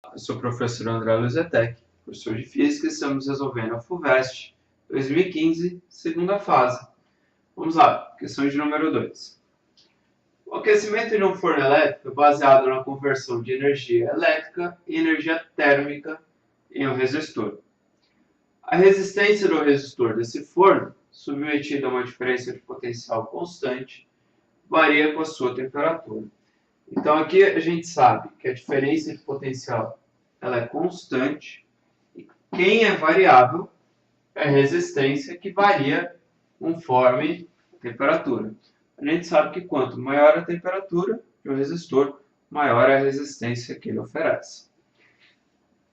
Eu sou o professor André Luzetec, professor de Física, e estamos resolvendo a FUVEST 2015, segunda fase. Vamos lá, questão de número 2. O aquecimento de um forno elétrico é baseado na conversão de energia elétrica e energia térmica em um resistor. A resistência do resistor desse forno, submetido a uma diferença de potencial constante, varia com a sua temperatura. Então aqui a gente sabe que a diferença de potencial ela é constante e quem é variável é a resistência, que varia conforme a temperatura. A gente sabe que quanto maior a temperatura de um resistor, maior é a resistência que ele oferece.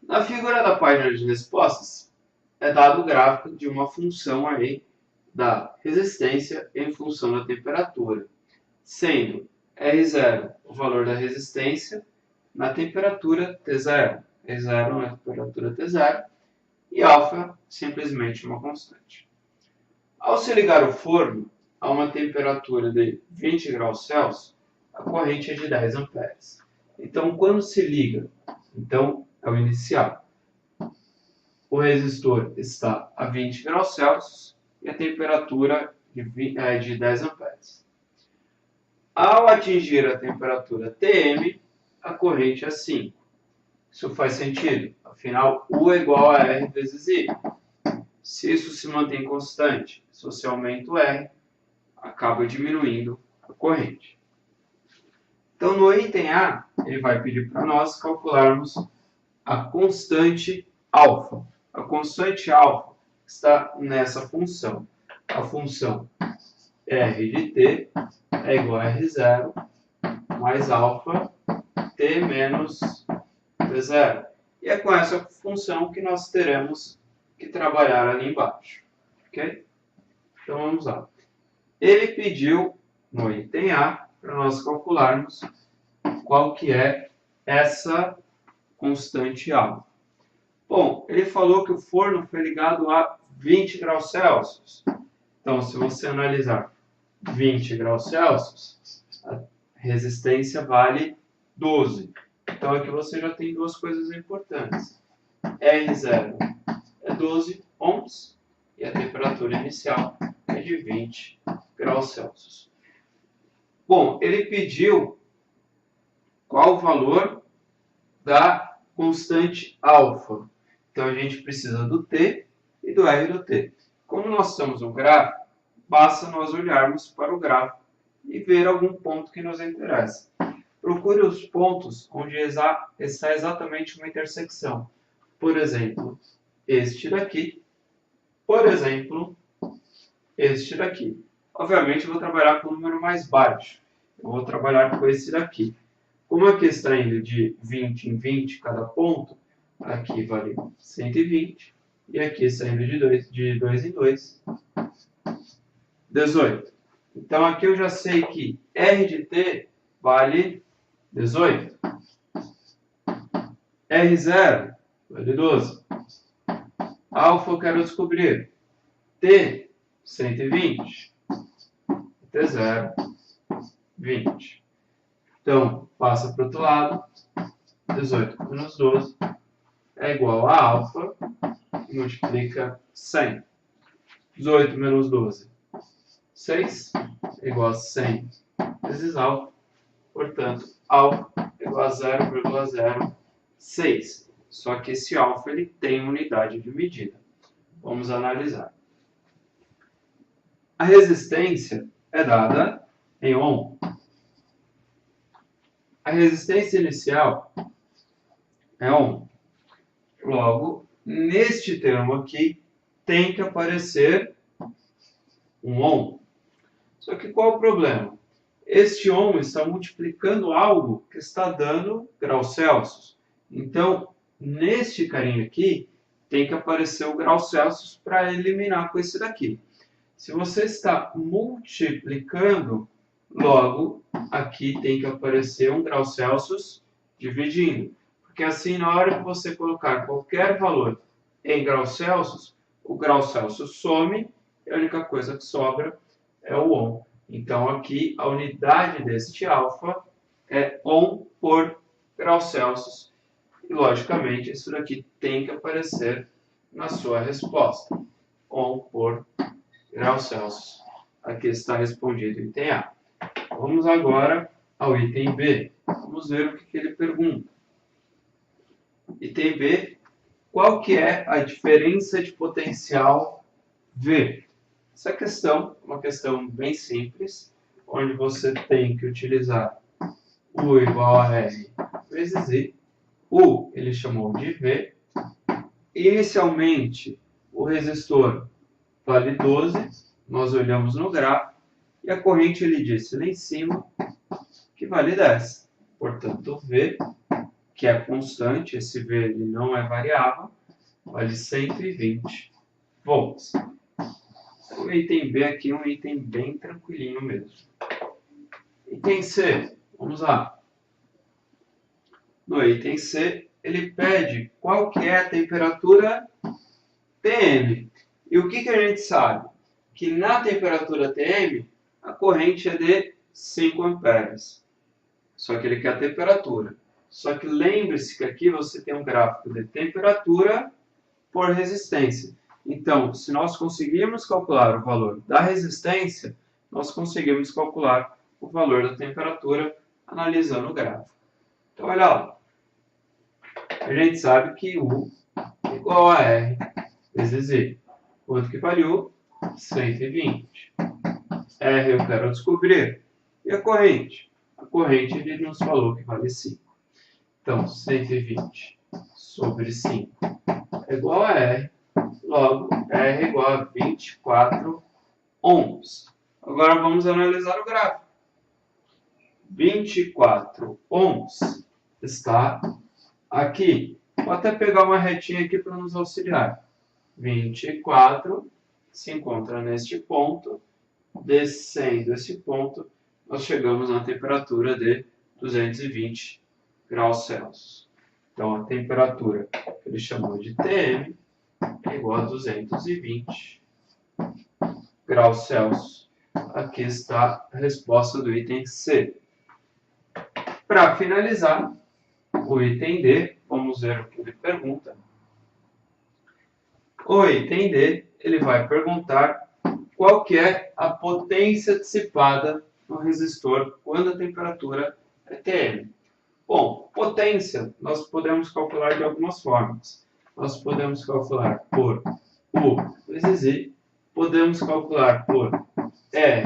Na figura da página de respostas, é dado o gráfico de uma função aí da resistência em função da temperatura, sendo R0 o valor da resistência na temperatura T0, R0 na temperatura T0, e alfa simplesmente uma constante. Ao se ligar o forno a uma temperatura de 20 graus Celsius, a corrente é de 10 amperes. Então, quando se liga, é o inicial. O resistor está a 20 graus Celsius e a temperatura é de 10 amperes. Ao atingir a temperatura Tm, a corrente é 5. Isso faz sentido, afinal, U é igual a R vezes I. Se isso se mantém constante, se você aumenta o R, acaba diminuindo a corrente. Então, no item A, ele vai pedir para nós calcularmos a constante alfa. A constante alfa está nessa função. A função R de t é igual a R0 mais alfa t menos T0. E é com essa função que nós teremos que trabalhar ali embaixo. Ok? Então vamos lá. Ele pediu no item A para nós calcularmos qual que é essa constante alfa. Bom, ele falou que o forno foi ligado a 20 graus Celsius. Então, se você analisar 20 graus Celsius, a resistência vale 12. Então, aqui você já tem duas coisas importantes. R0 é 12 ohms e a temperatura inicial é de 20 graus Celsius. Bom, ele pediu qual o valor da constante alfa. Então, a gente precisa do T e do R do T. Como nós estamos no gráfico, basta nós olharmos para o gráfico e ver algum ponto que nos interessa. Procure os pontos onde está exatamente uma intersecção. Por exemplo, este daqui. Por exemplo, este daqui. Obviamente, eu vou trabalhar com um número mais baixo. Eu vou trabalhar com esse daqui. Como aqui está indo de 20 em 20 cada ponto, aqui vale 120. E aqui está indo de 2 em 2, 18. Então, aqui eu já sei que R de t vale 18. R0 vale 12. Alfa eu quero descobrir. T, 120. T0, 20. Então, passa para o outro lado. 18 menos 12 é igual a alfa. E multiplica 100. 18 menos 12, 6. É igual a 100 vezes alfa. Portanto, alfa é igual a 0,06. Só que esse alfa ele tem unidade de medida. Vamos analisar. A resistência é dada em ohm. A resistência inicial é ohm. Logo, neste termo aqui, tem que aparecer um ohm. Só que qual o problema? Este ohm está multiplicando algo que está dando graus Celsius. Então, neste carinha aqui, tem que aparecer o grau Celsius para eliminar com esse daqui. Se você está multiplicando, logo, aqui tem que aparecer um grau Celsius dividindo. Porque assim, na hora que você colocar qualquer valor em graus Celsius, o grau Celsius some e a única coisa que sobra é o ohm. Então, aqui, a unidade deste alfa é ohm por grau Celsius. E, logicamente, isso daqui tem que aparecer na sua resposta. Ohm por grau Celsius. Aqui está respondido o item A. Vamos agora ao item B. Vamos ver o que ele pergunta. Item B, qual que é a diferença de potencial V? Essa questão é uma questão bem simples, onde você tem que utilizar U igual a R vezes I. U ele chamou de V. Inicialmente, o resistor vale 12, nós olhamos no gráfico, e a corrente ele disse lá em cima que vale 10. Portanto, V, que é constante, esse V ele não é variável, vale 120 volts. O item B aqui é um item bem tranquilinho mesmo. Item C, vamos lá. No item C, ele pede qual que é a temperatura Tm. E o que a gente sabe? Que na temperatura Tm, a corrente é de 5 amperes. Só que ele quer a temperatura. Só que lembre-se que aqui você tem um gráfico de temperatura por resistência. Então, se nós conseguirmos calcular o valor da resistência, nós conseguimos calcular o valor da temperatura analisando o gráfico. Então, olha lá. A gente sabe que U é igual a R vezes I. Quanto que vale U? 120. R eu quero descobrir. E a corrente? A corrente ele nos falou que vale 5. Então, 120 sobre 5 é igual a R. Logo, R é igual a 24 ohms. Agora vamos analisar o gráfico. 24 ohms está aqui. Vou até pegar uma retinha aqui para nos auxiliar. 24 se encontra neste ponto. Descendo esse ponto, nós chegamos na temperatura de 220 graus Celsius. Então, a temperatura que ele chamou de Tm é igual a 220 graus Celsius. Aqui está a resposta do item C. Para finalizar, o item D, vamos ver o que ele pergunta. O item D, ele vai perguntar qual que é a potência dissipada no resistor quando a temperatura é Tm. Bom, potência nós podemos calcular de algumas formas. Nós podemos calcular por U vezes I, podemos calcular por R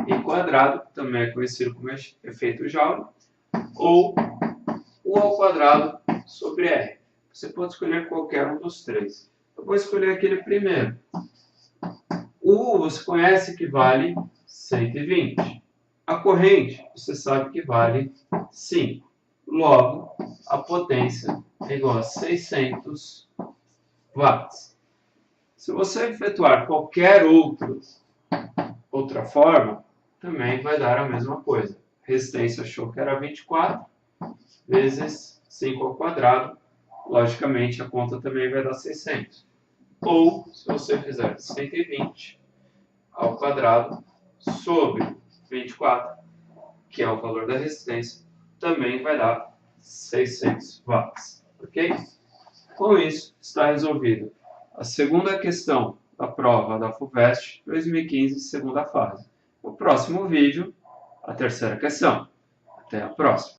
e quadrado, que também é conhecido como efeito Joule, ou U ao quadrado sobre R. Você pode escolher qualquer um dos três. Eu vou escolher aquele primeiro. U você conhece que vale 120. A corrente você sabe que vale 5. Logo, a potência é igual a 600 watts. Se você efetuar qualquer outra forma, também vai dar a mesma coisa. Resistência achou que era 24 vezes 5 ao quadrado. Logicamente, a conta também vai dar 600. Ou, se você fizer 120 ao quadrado sobre 24, que é o valor da resistência, também vai dar 600 watts. Ok? Com isso, está resolvida a segunda questão da prova da FUVEST 2015, segunda fase. No próximo vídeo, a terceira questão. Até a próxima.